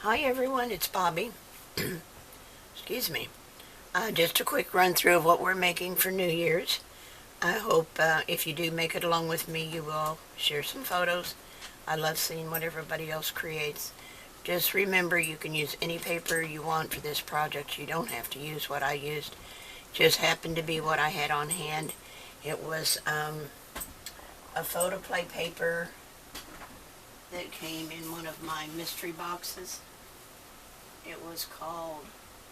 Hi everyone, it's Bobby. Excuse me. Just a quick run through of what we're making for New Year's. I hope if you do make it along with me, you will share some photos. I love seeing what everybody else creates. Just remember, you can use any paper you want for this project. You don't have to use what I used. Just happened to be what I had on hand. It was a photoplay paper that came in one of my mystery boxes. It was called,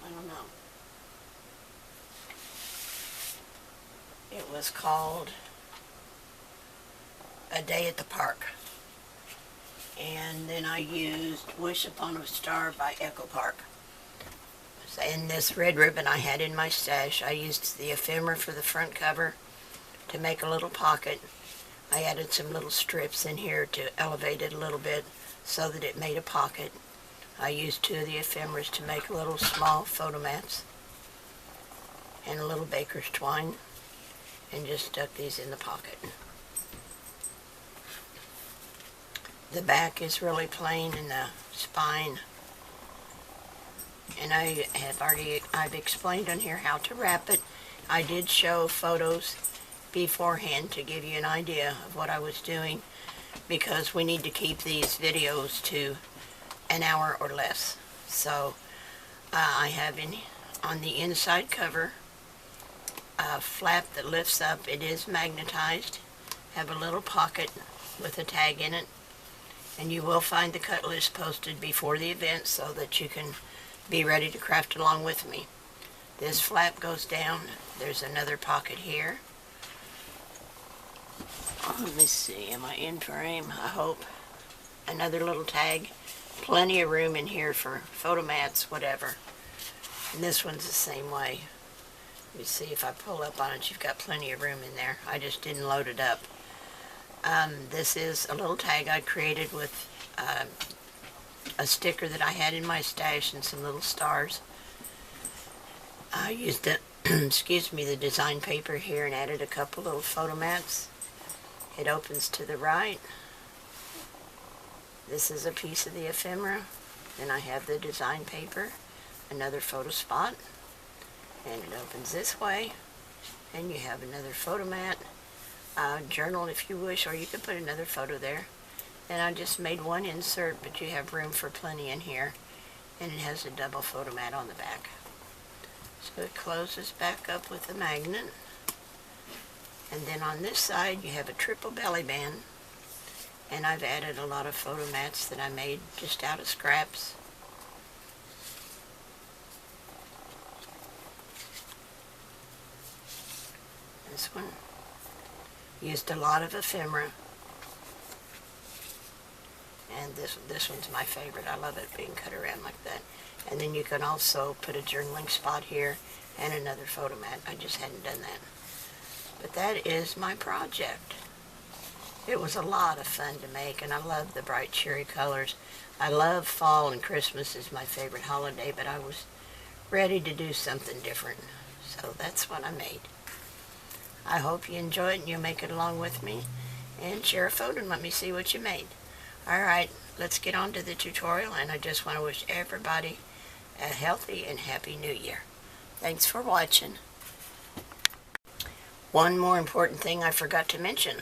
I don't know. It was called A Day at the Park. And then I used Wish Upon a Star by Echo Park. And this red ribbon I had in my stash, I used the ephemera for the front cover to make a little pocket. I added some little strips in here to elevate it a little bit so that it made a pocket. I used two of the ephemeras to make little small photo mats and a little baker's twine, and just stuck these in the pocket. The back is really plain in the spine, and I've explained on here how to wrap it. I did show photos beforehand to give you an idea of what I was doing, because we need to keep these videos to an hour or less. So I have on the inside cover a flap that lifts up. It is magnetized. Have a little pocket with a tag in it, and you will find the cut list posted before the event so that you can be ready to craft along with me. This flap goes down. There's another pocket here. Let me see, am I in frame? I hope. Another little tag. Plenty of room in here for photo mats, whatever. And this one's the same way. Let me see if I pull up on it. You've got plenty of room in there. I just didn't load it up. This is a little tag I created with a sticker that I had in my stash and some little stars. I used the, the design paper here and added a couple little photo mats. It opens to the right. This is a piece of the ephemera. Then I have the design paper, another photo spot, and it opens this way. And you have another photo mat, journal if you wish, or you could put another photo there. And I just made one insert, but you have room for plenty in here. And it has a double photo mat on the back. So it closes back up with a magnet. And then on this side you have a triple belly band. And I've added a lot of photo mats that I made just out of scraps. This one used a lot of ephemera. And this one's my favorite. I love it being cut around like that. And then you can also put a journaling spot here and another photo mat. I just hadn't done that. But that is my project. It was a lot of fun to make, and I love the bright cherry colors. I love fall, and Christmas is my favorite holiday, but I was ready to do something different. So that's what I made. I hope you enjoy it and you'll make it along with me. And share a photo and let me see what you made. Alright, let's get on to the tutorial, and I just want to wish everybody a healthy and happy new year. Thanks for watching. One more important thing I forgot to mention.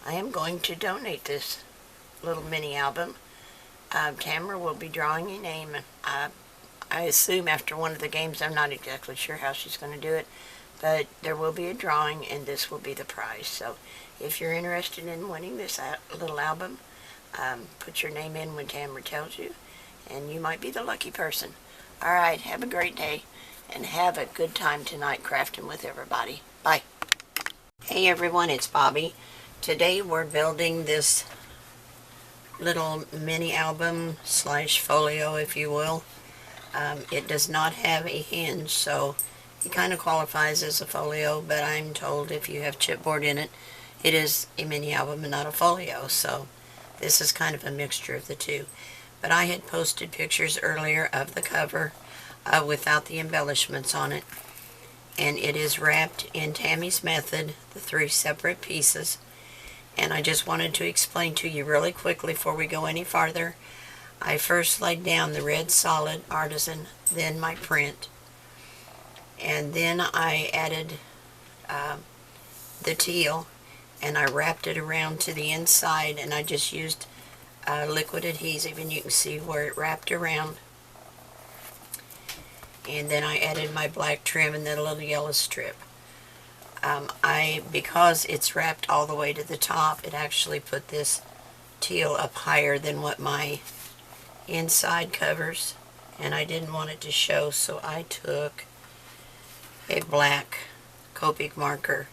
I am going to donate this little mini album. Tamara will be drawing a name. I assume after one of the games. I'm not exactly sure how she's going to do it, but there will be a drawing, and this will be the prize. So if you're interested in winning this little album, put your name in when Tamara tells you, and you might be the lucky person. Alright, have a great day, and have a good time tonight crafting with everybody. Bye. Hey everyone, it's Bobby. Today we're building this little mini album slash folio, if you will. It does not have a hinge, so it kind of qualifies as a folio, but I'm told if you have chipboard in it, it is a mini album and not a folio, so this is kind of a mixture of the two. But I had posted pictures earlier of the cover without the embellishments on it, and it is wrapped in Tammy's method, the 3 separate pieces. And I just wanted to explain to you really quickly before we go any farther. I first laid down the red solid artisan, then my print, and then I added the teal, and I wrapped it around to the inside, and I just used liquid adhesive, and you can see where it wrapped around. And then I added my black trim and then a little yellow strip. Because it's wrapped all the way to the top, it actually put this teal up higher than what my inside covers, and I didn't want it to show, so I took a black Copic marker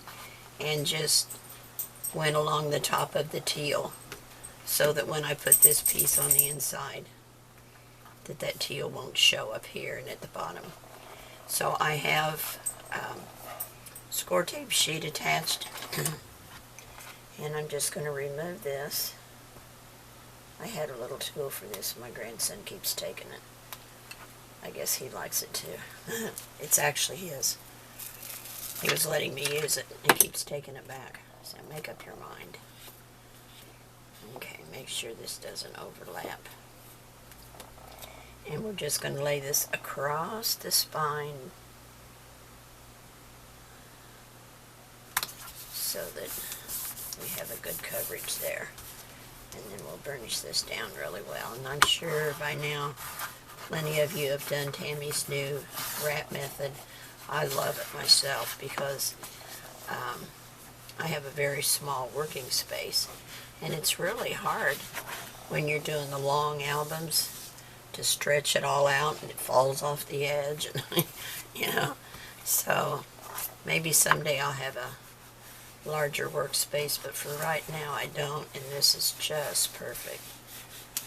and just went along the top of the teal, so that when I put this piece on the inside, that teal won't show up here and at the bottom. So I have score tape sheet attached, and I'm just going to remove this. I had a little tool for this. My grandson keeps taking it. I guess he likes it too. It's actually his. He was letting me use it and keeps taking it back. So make up your mind. Okay, make sure this doesn't overlap. And we're just going to lay this across the spine so that we have a good coverage there. And then we'll burnish this down really well. And I'm sure by now plenty of you have done Tammy's new wrap method. I love it myself because I have a very small working space, and it's really hard when you're doing the long albums to stretch it all out and it falls off the edge, and you know. So maybe someday I'll have a larger workspace, but for right now I don't, and this is just perfect.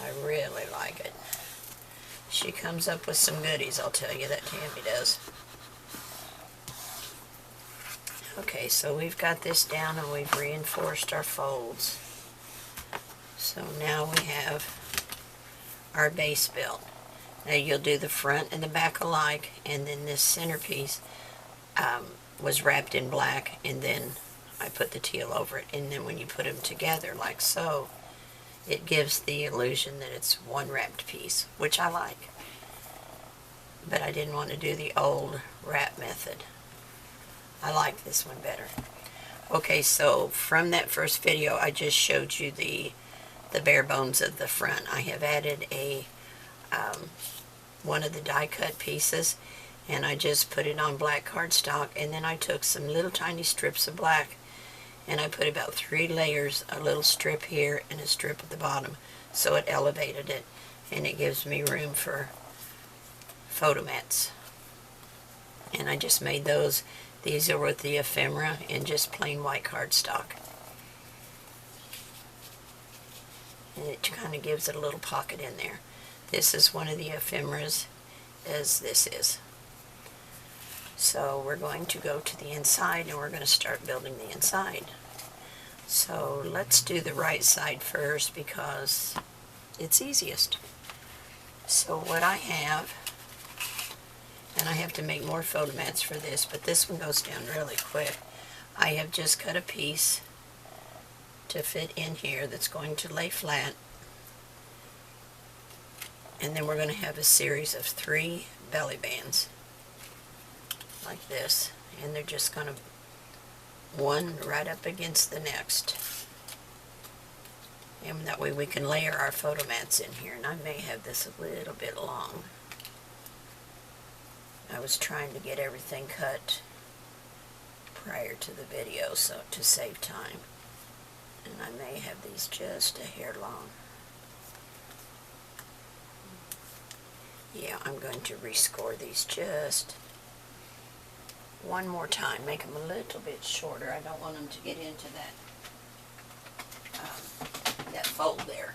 I really like it. She comes up with some goodies, I'll tell you, that Tammy does. Okay, so we've got this down and we've reinforced our folds. So now we have our base built. Now you'll do the front and the back alike, and then this centerpiece was wrapped in black, and then I put the teal over it, and then when you put them together like so, it gives the illusion that it's one wrapped piece, which I like. But I didn't want to do the old wrap method. I like this one better. Okay, so from that first video I just showed you the bare bones of the front. I have added a one of the die cut pieces, and I just put it on black cardstock, and then I took some little tiny strips of black and I put about 3 layers, a little strip here and a strip at the bottom, so it elevated it, and it gives me room for photo mats. And I just made those. These are with the ephemera and just plain white cardstock. And it kind of gives it a little pocket in there. This is one of the ephemeras, as this is. So we're going to go to the inside, and we're going to start building the inside. So let's do the right side first because it's easiest. So what I have, and I have to make more photo mats for this, but this one goes down really quick. I have just cut a piece to fit in here that's going to lay flat, and then we're going to have a series of 3 belly bands like this, and they're just going to one right up against the next, and that way we can layer our photo mats in here. And I may have this a little bit long. I was trying to get everything cut prior to the video so to save time, and I may have these just a hair long. Yeah, I'm going to rescore these just one more time, make them a little bit shorter. I don't want them to get into that fold there.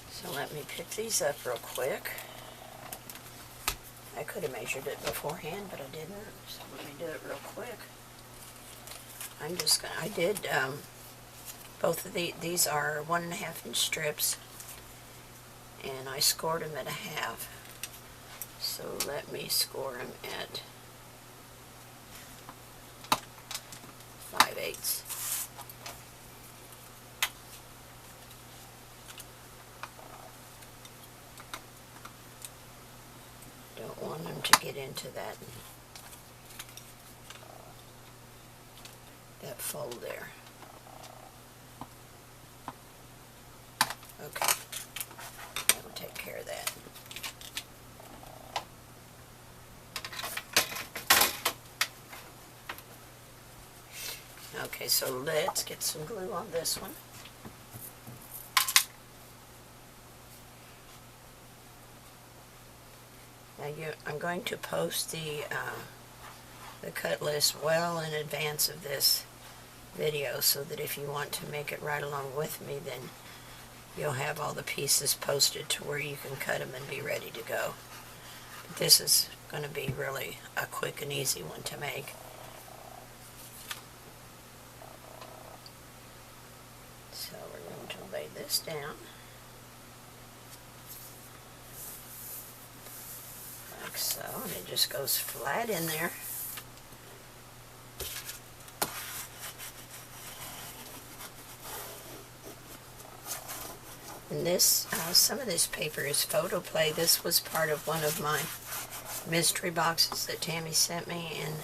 So let me pick these up real quick. I could have measured it beforehand, but I didn't, so let me do it real quick. I'm just gonna, I did, both of these are 1.5 inch strips, and I scored them at 1/2. So let me score them at 5/8. it into that fold there. Okay, that will take care of that. Okay, so let's get some glue on this one. Now I'm going to post the cut list well in advance of this video, so that if you want to make it right along with me, then you'll have all the pieces posted to where you can cut them and be ready to go. But this is going to be really a quick and easy one to make. So we're going to lay this down like so, and it just goes flat in there. And this, some of this paper is photoplay. This was part of one of my mystery boxes that Tammy sent me, and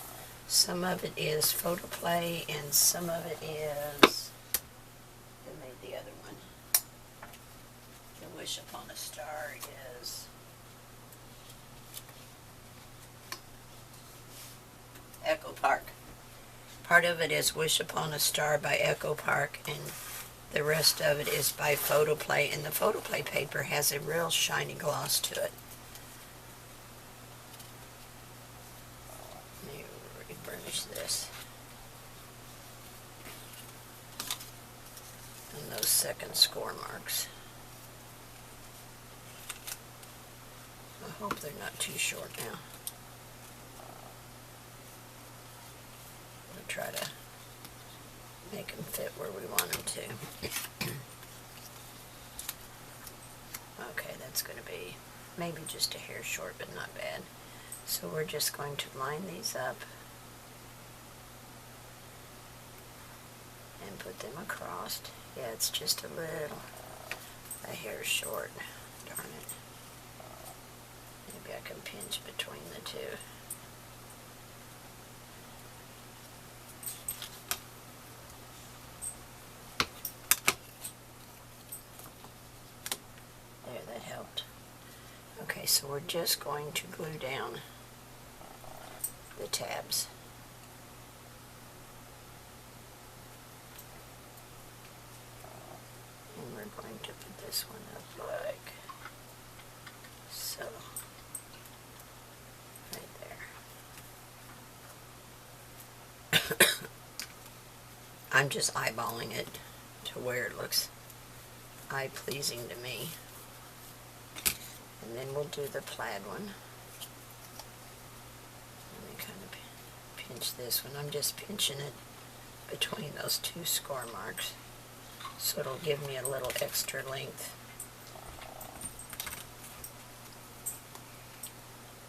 some of it is photoplay, and some of it is, who made the other one? The Wish Upon a Star is Echo Park. Part of it is Wish Upon a Star by Echo Park, and the rest of it is by photoplay, and the photoplay paper has a real shiny gloss to it. Let me reburnish this. And those second score marks. I hope they're not too short now. We'll try to make them fit where we want them to. Okay, that's going to be maybe just a hair short, but not bad. So we're just going to line these up and put them across. Yeah, it's just a hair short. Darn it. Maybe I can pinch between the two. That helped. Okay, so we're just going to glue down the tabs. And we're going to put this one up like so. Right there. I'm just eyeballing it to where it looks eye-pleasing to me. And then we'll do the plaid one. Let me kind of pinch this one. I'm just pinching it between those two score marks, so it'll give me a little extra length.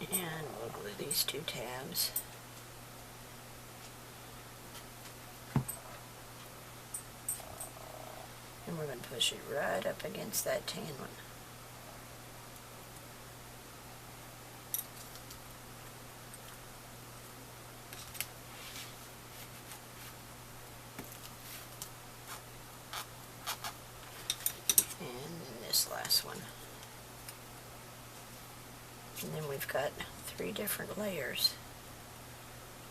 And we'll glue these two tabs. And we're going to push it right up against that tan one. Last one. And then we've got 3 different layers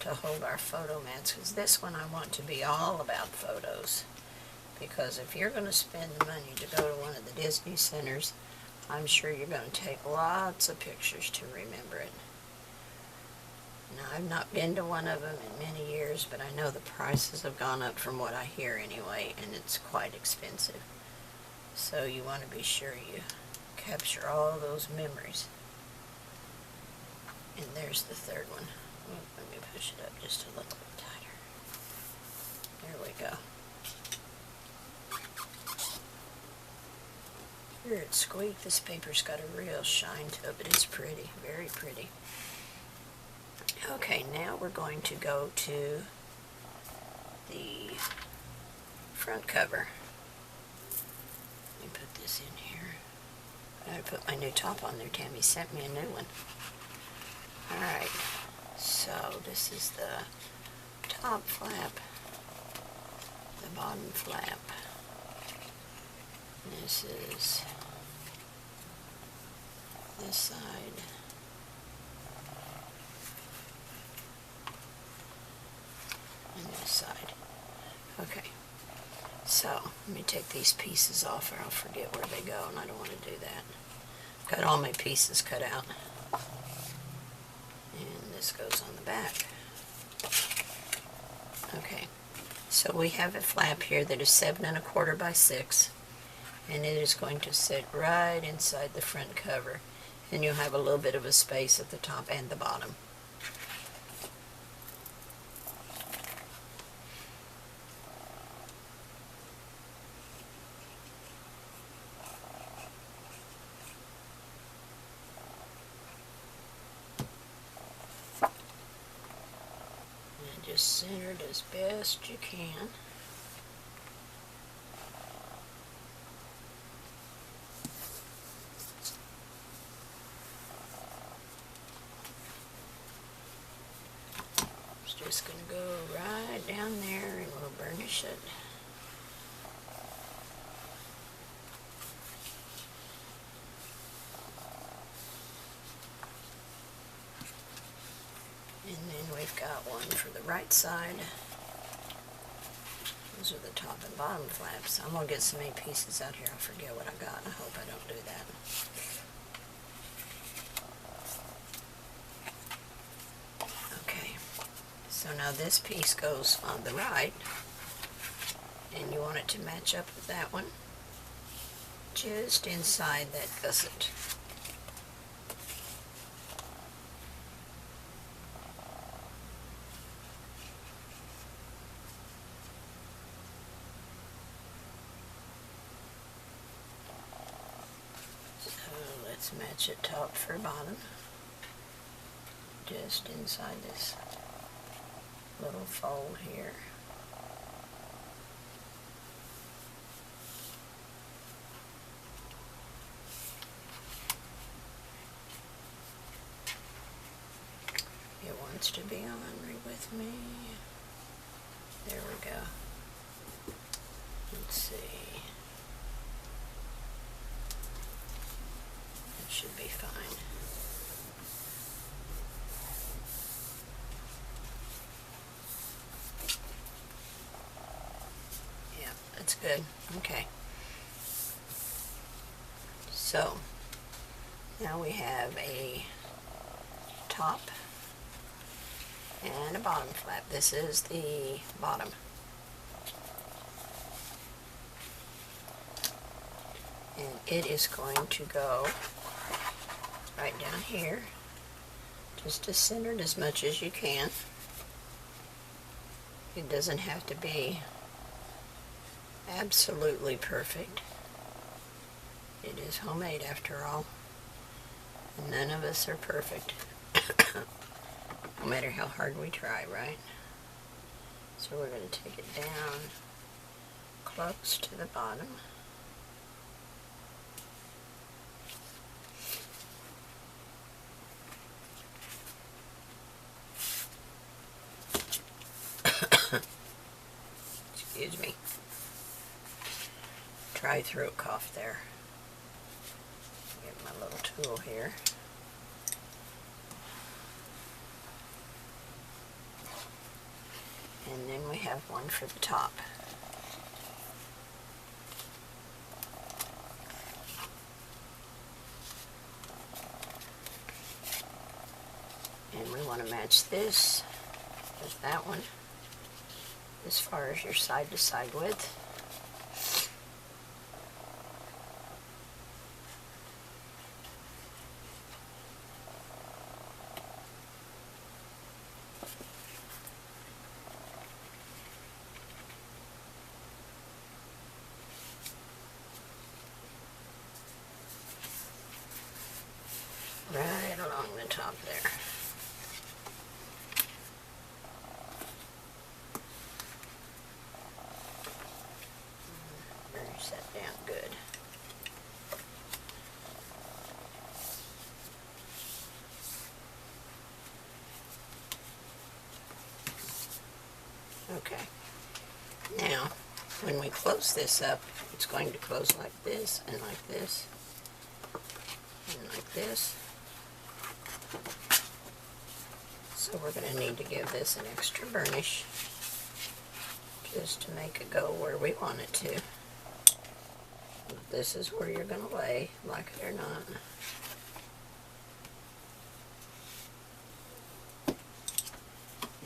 to hold our photo mats, because this one I want to be all about photos, because if you're going to spend the money to go to one of the Disney centers, I'm sure you're going to take lots of pictures to remember it. Now, I've not been to one of them in many years, but I know the prices have gone up from what I hear anyway, and it's quite expensive. So you want to be sure you capture all those memories. And there's the third one. Let me push it up just a little bit tighter. There we go. Hear it squeak. This paper's got a real shine to it, but it's pretty, very pretty. Okay, now we're going to go to the front cover. Put this in here. I gotta put my new top on there. Tammy sent me a new one. Alright, so this is the top flap, the bottom flap. This is this side. And this side. Okay, so let me take these pieces off or I'll forget where they go, and I don't want to do that. Got all my pieces cut out. And this goes on the back. Okay, so we have a flap here that is 7 1/4 by 6, and it is going to sit right inside the front cover, and you'll have a little bit of a space at the top and the bottom. Just centered as best you can. It's just going to go right down there and we'll burnish it. And then we've got one for the right side. Those are the top and bottom flaps. I'm going to get so many pieces out here I'll forget what I got. I hope I don't do that. Okay, so now this piece goes on the right, and you want it to match up with that one, just inside that gusset. Let's match it top for bottom, just inside this little fold here. It wants to be on right with me. There we go. Let's see. Should be fine. Yeah, that's good. Okay. So, now we have a top and a bottom flap. This is the bottom. And it is going to go right down here, just as centered as much as you can. It doesn't have to be absolutely perfect. It is homemade after all, and none of us are perfect, no matter how hard we try, right? So we're going to take it down close to the bottom. Excuse me. Try throat cough there. Get my little tool here. And then we have one for the top. And we want to match this with that one as far as your side to side width. Right along the top there. Burnish that down good. Okay. Now, when we close this up, it's going to close like this, and like this, and like this. So we're going to need to give this an extra burnish, just to make it go where we want it to. This is where you're going to lay, like it or not.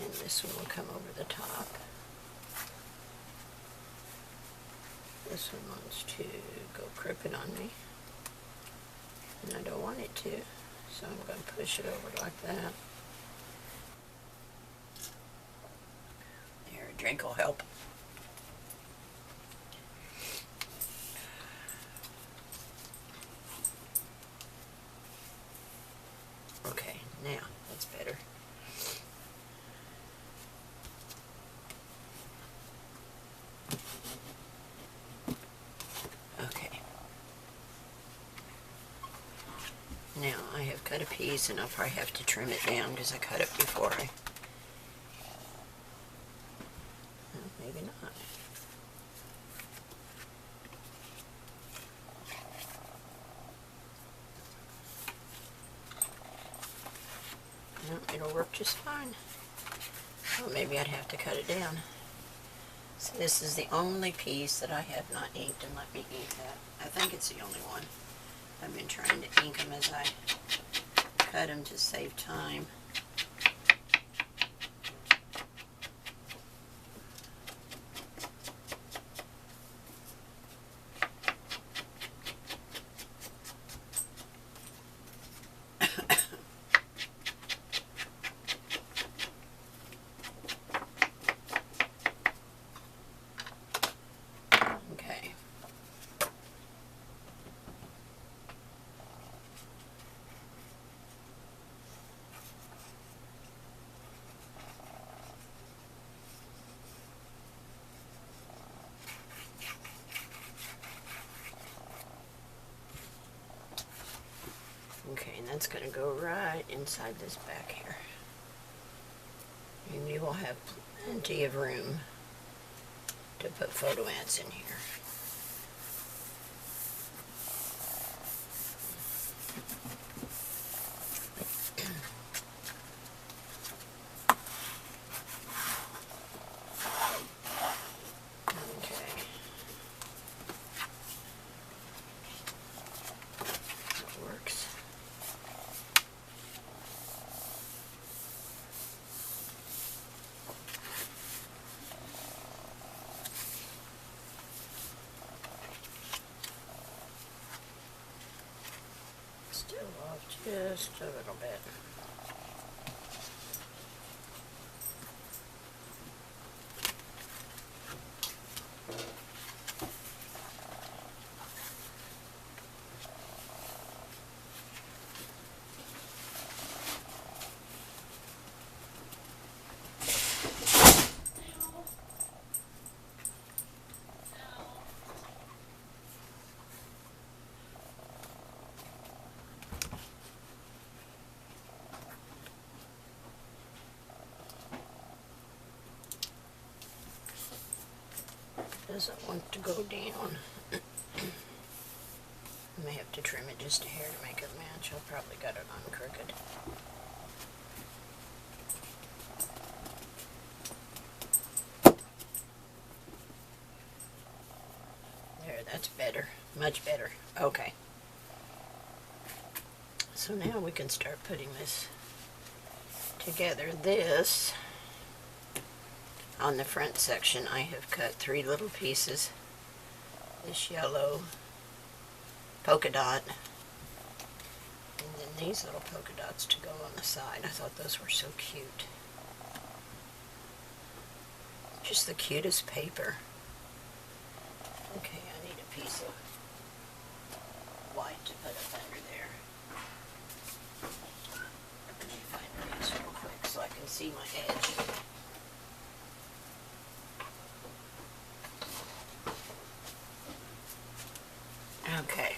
And this one will come over the top. This one wants to go crooked on me, and I don't want it to, so I'm going to push it over like that. Here, a drink will help. Okay, now that's better. Okay. Now I have cut a piece, and I'll probably have to trim it down because I cut it before I... Well, maybe not. No, it'll work just fine. Well, maybe I'd have to cut it down. So this is the only piece that I have not inked, and let me ink that. I think it's the only one. I've been trying to ink them as I cut them to save time. Okay, and that's going to go right inside this back here. And you will have plenty of room to put photo ads in here. Still off just a little bit. Doesn't want to go down. I may have to trim it just a hair to make it match. I've probably got it on crooked. There, that's better. Much better. Okay. So now we can start putting this together. This, on the front section, I have cut 3 little pieces. This yellow polka dot, and then these little polka dots to go on the side. I thought those were so cute. Just the cutest paper. Okay, I need a piece of white to put up under there. Let me find a piece real quick so I can see my edge. Okay,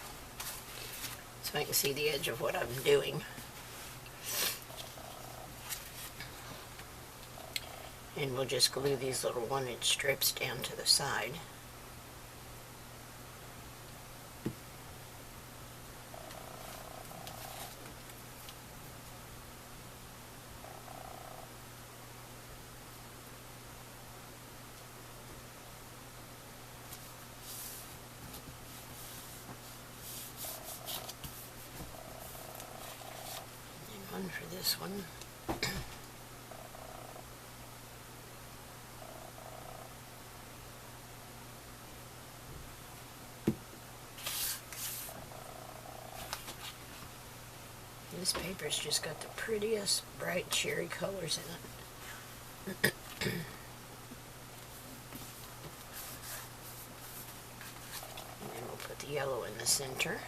so I can see the edge of what I'm doing. And we'll just glue these little 1-inch strips down to the side. And one for this one. This paper's just got the prettiest bright cherry colors in it. And then we'll put the yellow in the center.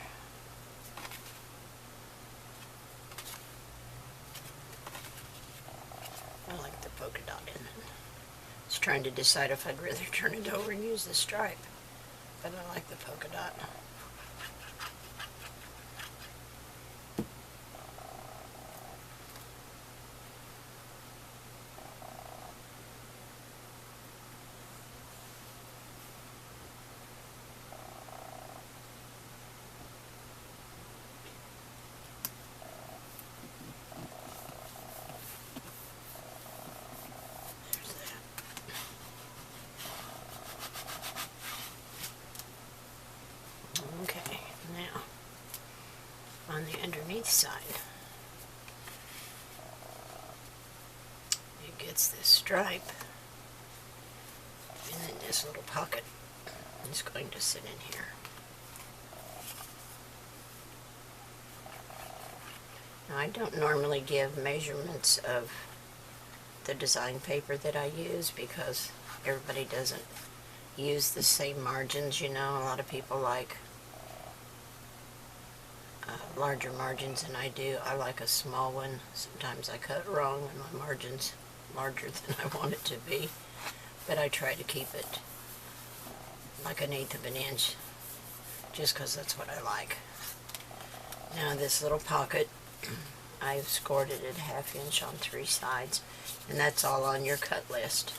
I like the polka dot in it. I was trying to decide if I'd rather turn it over and use the stripe, but I like the polka dot. Okay, now on the underneath side, it gets this stripe, and then this little pocket is going to sit in here. Now, I don't normally give measurements of the design paper that I use because everybody doesn't use the same margins, you know. A lot of people like larger margins than I do. I like a small one. Sometimes I cut wrong and my margin's larger than I want it to be, but I try to keep it like 1/8 of an inch just because that's what I like. Now this little pocket, I've scored it at 1/2 inch on 3 sides, and that's all on your cut list.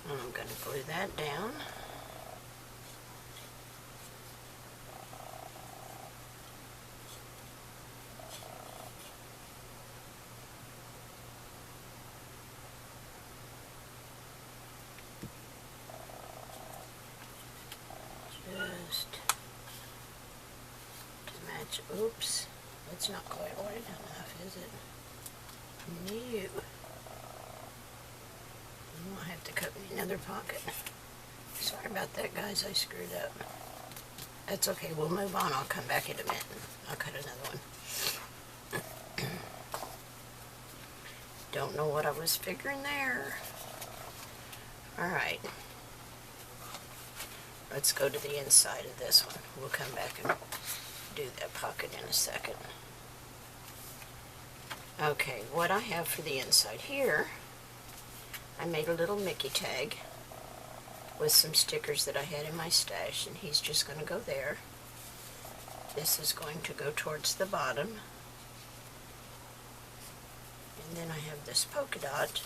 I'm going to glue that down. Just to match. Oops, that's not quite wide enough, is it? No. I'll have to cut me another pocket. Sorry about that, guys. I screwed up. That's okay. We'll move on. I'll come back in a minute. I'll cut another one. Don't know what I was figuring there. Alright. Let's go to the inside of this one. We'll come back and do that pocket in a second. Okay, what I have for the inside here, I made a little Mickey tag with some stickers that I had in my stash, and he's just going to go there. This is going to go towards the bottom. And then I have this polka dot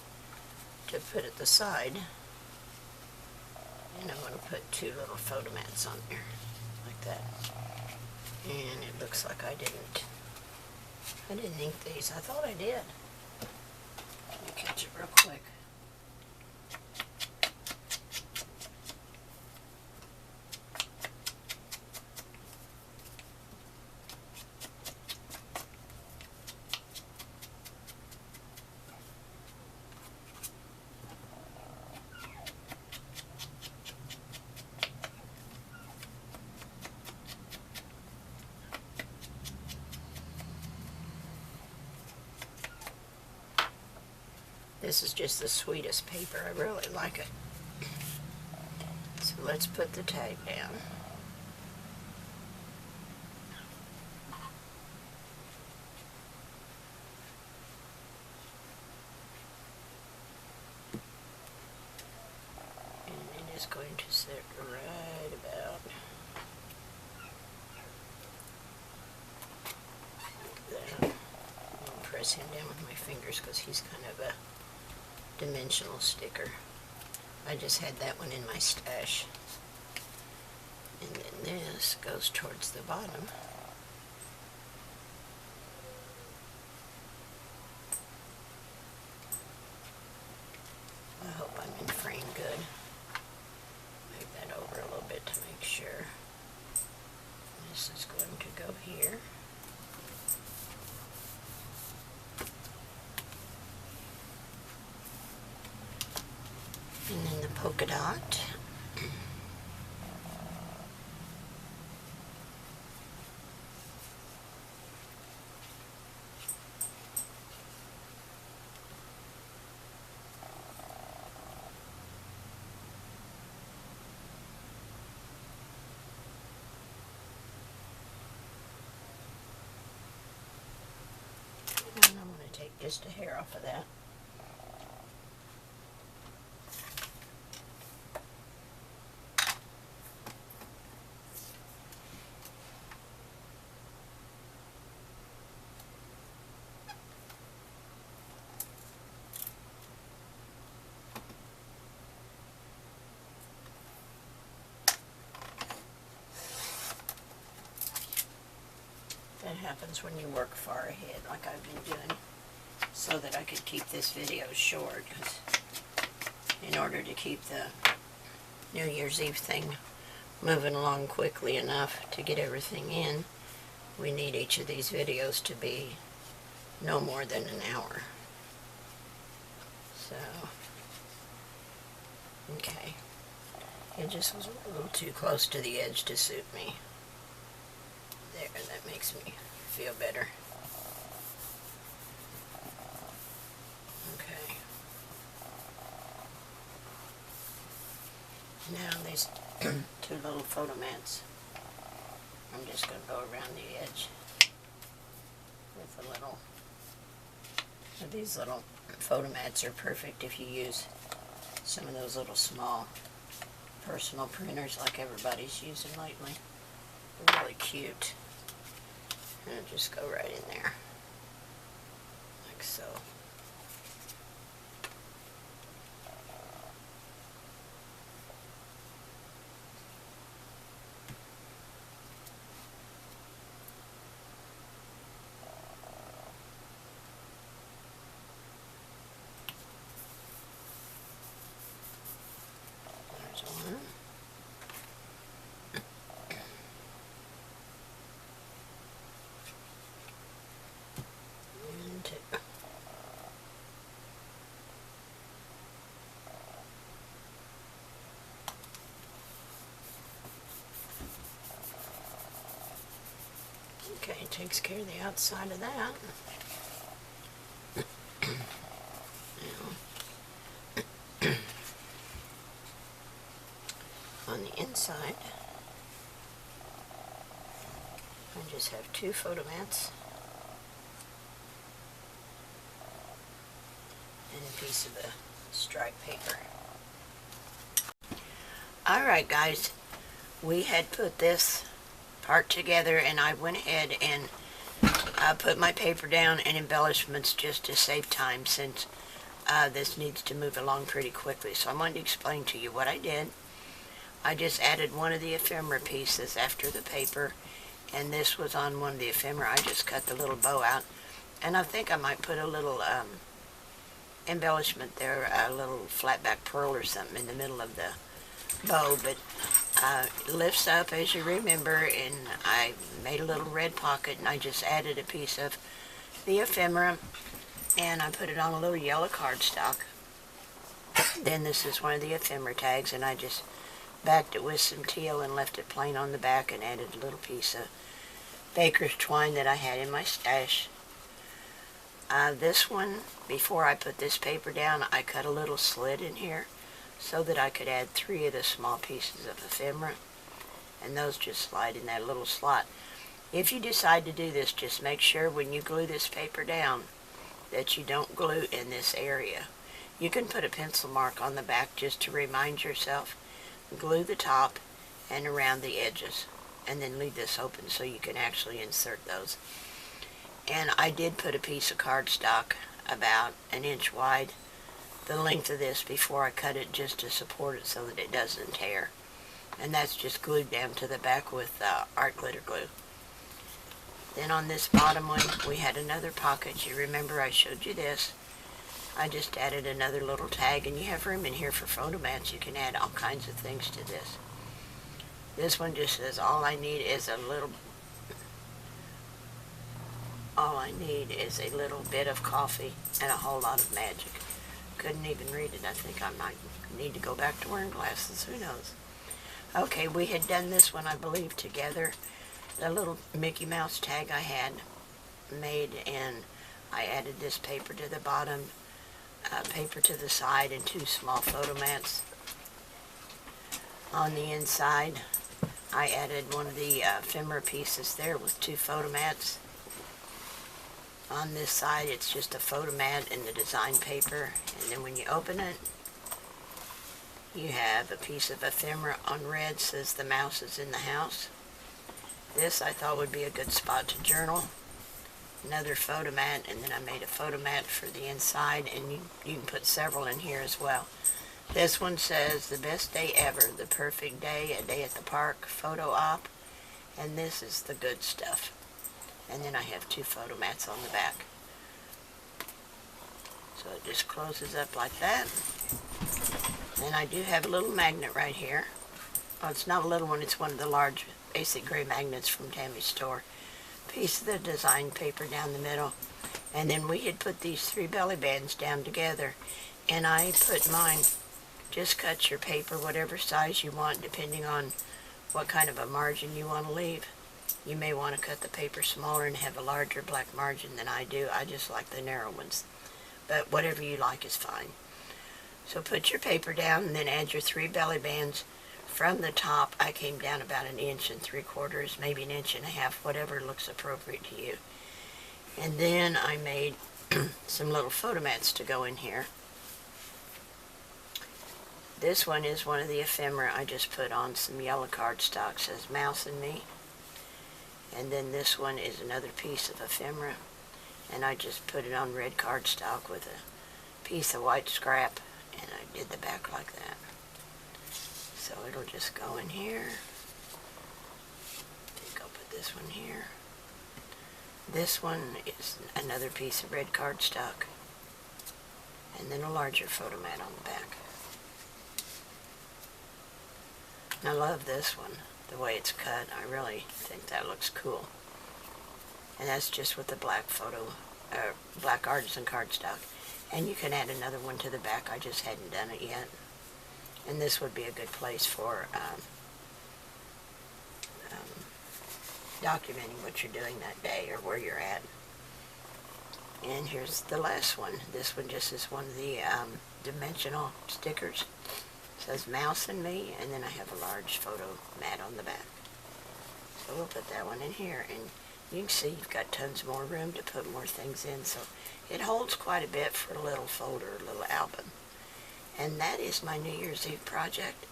to put at the side. And I'm going to put 2 little photo mats on there, like that. And it looks like I didn't ink these. I thought I did. Let me catch it real quick. This is just the sweetest paper. I really like it. So let's put the tag down. And it is going to sit right about press him down with my fingers because he's kind of a dimensional sticker. I just had that one in my stash. And then this goes towards the bottom. I hope I'm in frame good. Move that over a little bit to make sure. This is going to go here. And then the polka dot. And I'm going to take just a hair off of that. That happens when you work far ahead like I've been doing, so that I could keep this video short, because in order to keep the New Year's Eve thing moving along quickly enough to get everything in, we need each of these videos to be no more than an hour. So, okay. It just was a little too close to the edge to suit me. There, that makes me feel better. Okay. Now these two little photo mats, I'm just going to go around the edge with a little. These little photo mats are perfect if you use some of those little small personal printers like everybody's using lately. They're really cute. And just go right in there, like so. There's one. Okay, takes care of the outside of that. Now, on the inside, I just have two photo mats and a piece of the stripe paper. Alright guys, we had put this part together and I went ahead and put my paper down and embellishments just to save time, since this needs to move along pretty quickly. So I wanted to explain to you what I did. I just added one of the ephemera pieces after the paper, and this was on one of the ephemera. I just cut the little bow out, and I think I might put a little embellishment there, a little flat back pearl or something in the middle of the bow, but it lifts up, as you remember, and I made a little red pocket, and I just added a piece of the ephemera, and I put it on a little yellow cardstock. Then this is one of the ephemera tags, and I just backed it with some teal and left it plain on the back, and added a little piece of baker's twine that I had in my stash. This one, before I put this paper down, I cut a little slit in here so that I could add 3 of the small pieces of ephemera, and those just slide in that little slot. If you decide to do this, just make sure when you glue this paper down that you don't glue in this area. You can put a pencil mark on the back just to remind yourself. Glue the top and around the edges, and then leave this open so you can actually insert those. And I did put a piece of cardstock about an inch wide, the length of this, before I cut it, just to support it so that it doesn't tear. And that's just glued down to the back with art glitter glue. Then on this bottom one, we had another pocket. You remember I showed you this. I just added another little tag, and you have room in here for photo mats. You can add all kinds of things to this. This one just says, all I need is a little bit of coffee and a whole lot of magic. Couldn't even read it. I think I might need to go back to wearing glasses. Who knows? Okay, we had done this one, I believe, together. The little Mickey Mouse tag I had made, and I added this paper to the bottom, paper to the side, and 2 small photo mats. On the inside, I added one of the ephemera pieces there with 2 photo mats. On this side, it's just a photo mat and the design paper, and then when you open it, you have a piece of ephemera on red, says the mouse is in the house. This I thought would be a good spot to journal. Another photo mat, and then I made a photo mat for the inside, and you can put several in here as well. This one says, the best day ever, the perfect day, a day at the park, photo op, and this is the good stuff. And then I have 2 photo mats on the back. So it just closes up like that. And I do have a little magnet right here. Oh, it's not a little one, it's one of the large basic gray magnets from Tammy's store. Piece of the design paper down the middle. And then we had put these 3 belly bands down together. And I put mine, just cut your paper whatever size you want, depending on what kind of a margin you want to leave. You may want to cut the paper smaller and have a larger black margin than I do. I just like the narrow ones. But whatever you like is fine. So put your paper down and then add your 3 belly bands. From the top, I came down about 1 3/4 inches, maybe 1.5 inches, whatever looks appropriate to you. And then I made some little photo mats to go in here. This one is one of the ephemera. I just put on some yellow cardstock, says Mouse and Me. And then this one is another piece of ephemera, and I just put it on red cardstock with a piece of white scrap, and I did the back like that. So it'll just go in here. I think I'll put this one here. This one is another piece of red cardstock, and then a larger photo mat on the back. And I love this one, the way it's cut. I really think that looks cool. And that's just with the black black artisan cardstock. And you can add another one to the back. I just hadn't done it yet. And this would be a good place for documenting what you're doing that day or where you're at. And here's the last one. This one just is one of the dimensional stickers. It says Mouse and Me, and then I have a large photo mat on the back. So we'll put that one in here, and you can see you've got tons more room to put more things in, so it holds quite a bit for a little folder, a little album. And that is my New Year's Eve project.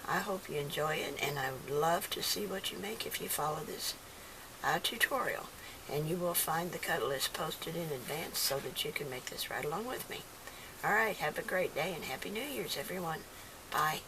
I hope you enjoy it, and I would love to see what you make if you follow this tutorial. And you will find the cut list posted in advance so that you can make this right along with me. All right, have a great day, and Happy New Year's, everyone. Bye.